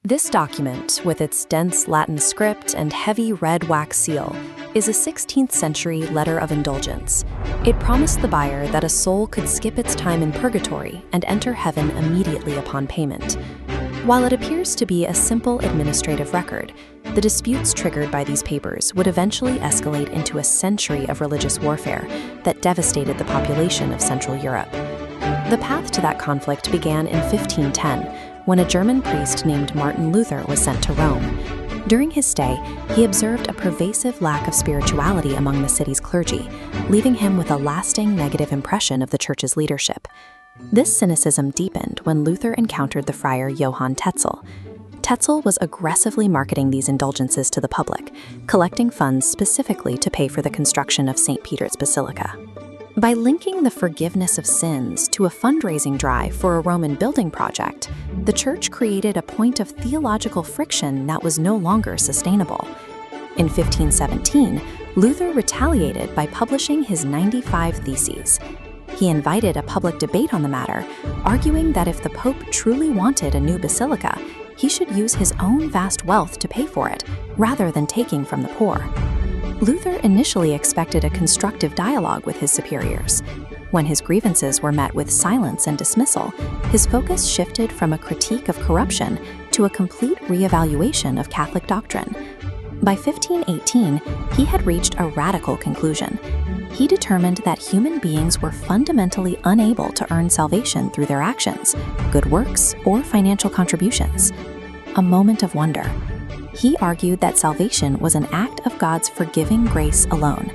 This document, with its dense Latin script and heavy red wax seal, is a 16th century letter of indulgence. It promised the buyer that a soul could skip its time in purgatory and enter heaven immediately upon payment. While it appears to be a simple administrative record, the disputes triggered by these papers would eventually escalate into a century of religious warfare that devastated the population of Central Europe. The path to that conflict began in 1510, when a German priest named Martin Luther was sent to Rome. During his stay, he observed a pervasive lack of spirituality among the city's clergy, leaving him with a lasting negative impression of the church's leadership. This cynicism deepened when Luther encountered the friar Johann Tetzel. Tetzel was aggressively marketing these indulgences to the public, collecting funds specifically to pay for the construction of St. Peter's Basilica. By linking the forgiveness of sins to a fundraising drive for a Roman building project, the church created a point of theological friction that was no longer sustainable. In 1517, Luther retaliated by publishing his 95 Theses. He invited a public debate on the matter, arguing that if the Pope truly wanted a new basilica, he should use his own vast wealth to pay for it, rather than taking from the poor. Luther initially expected a constructive dialogue with his superiors. When his grievances were met with silence and dismissal, his focus shifted from a critique of corruption to a complete reevaluation of Catholic doctrine. By 1518, he had reached a radical conclusion. He determined that human beings were fundamentally unable to earn salvation through their actions, good works, or financial contributions. A moment of wonder. He argued that salvation was an act of God's forgiving grace alone,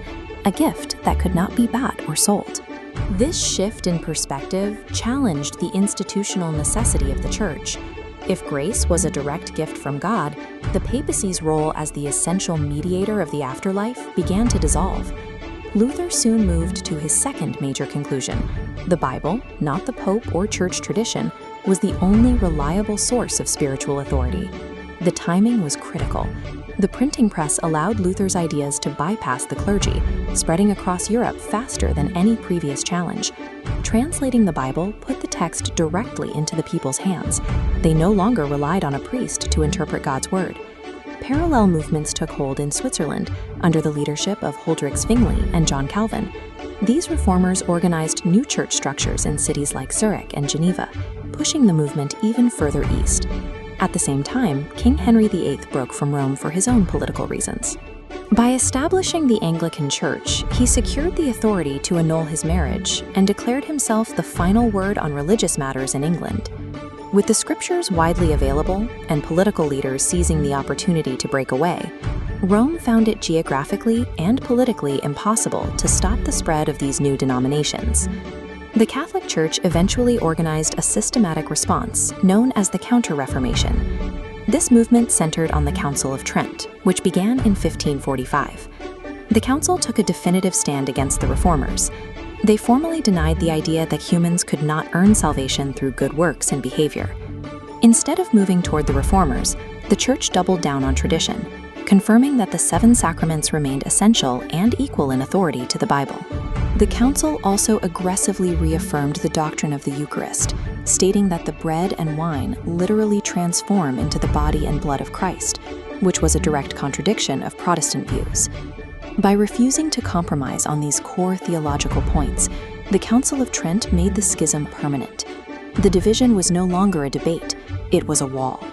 a gift that could not be bought or sold. This shift in perspective challenged the institutional necessity of the Church. If grace was a direct gift from God, the papacy's role as the essential mediator of the afterlife began to dissolve. Luther soon moved to his second major conclusion. The Bible, not the Pope or Church tradition, was the only reliable source of spiritual authority. The timing was critical. The printing press allowed Luther's ideas to bypass the clergy, spreading across Europe faster than any previous challenge. Translating the Bible put the text directly into the people's hands. They no longer relied on a priest to interpret God's word. Parallel movements took hold in Switzerland under the leadership of Huldrych Zwingli and John Calvin. These reformers organized new church structures in cities like Zurich and Geneva, pushing the movement even further east. At the same time, King Henry VIII broke from Rome for his own political reasons. By establishing the Anglican Church, he secured the authority to annul his marriage and declared himself the final word on religious matters in England. With the scriptures widely available and political leaders seizing the opportunity to break away, Rome found it geographically and politically impossible to stop the spread of these new denominations. The Catholic Church eventually organized a systematic response known as the Counter-Reformation. This movement centered on the Council of Trent, which began in 1545. The council took a definitive stand against the reformers. They formally denied the idea that humans could not earn salvation through good works and behavior. Instead of moving toward the reformers, the Church doubled down on tradition, confirming that the 7 sacraments remained essential and equal in authority to the Bible. The council also aggressively reaffirmed the doctrine of the Eucharist, stating that the bread and wine literally transform into the body and blood of Christ, which was a direct contradiction of Protestant views. By refusing to compromise on these core theological points, the Council of Trent made the schism permanent. The division was no longer a debate, it was a wall.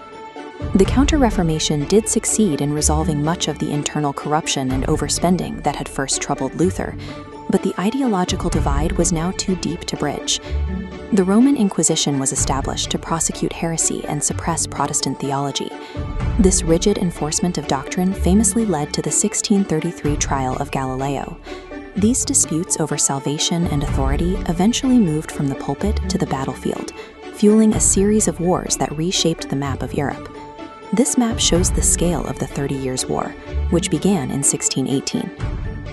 The Counter-Reformation did succeed in resolving much of the internal corruption and overspending that had first troubled Luther, but the ideological divide was now too deep to bridge. The Roman Inquisition was established to prosecute heresy and suppress Protestant theology. This rigid enforcement of doctrine famously led to the 1633 trial of Galileo. These disputes over salvation and authority eventually moved from the pulpit to the battlefield, fueling a series of wars that reshaped the map of Europe. This map shows the scale of the 30 Years' War, which began in 1618.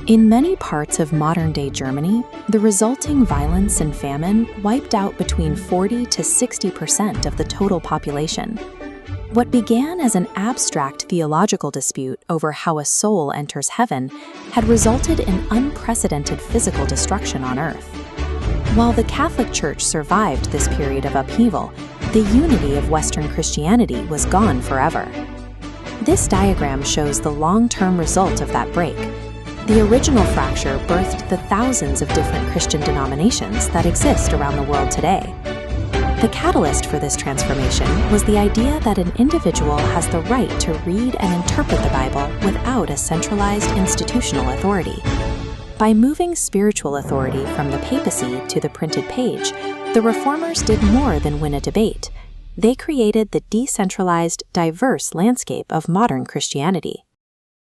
In many parts of modern-day Germany, the resulting violence and famine wiped out between 40 to 60% of the total population. What began as an abstract theological dispute over how a soul enters heaven had resulted in unprecedented physical destruction on earth. While the Catholic Church survived this period of upheaval, the unity of Western Christianity was gone forever. This diagram shows the long-term result of that break. The original fracture birthed the thousands of different Christian denominations that exist around the world today. The catalyst for this transformation was the idea that an individual has the right to read and interpret the Bible without a centralized institutional authority. By moving spiritual authority from the papacy to the printed page, the Reformers did more than win a debate. They created the decentralized, diverse landscape of modern Christianity.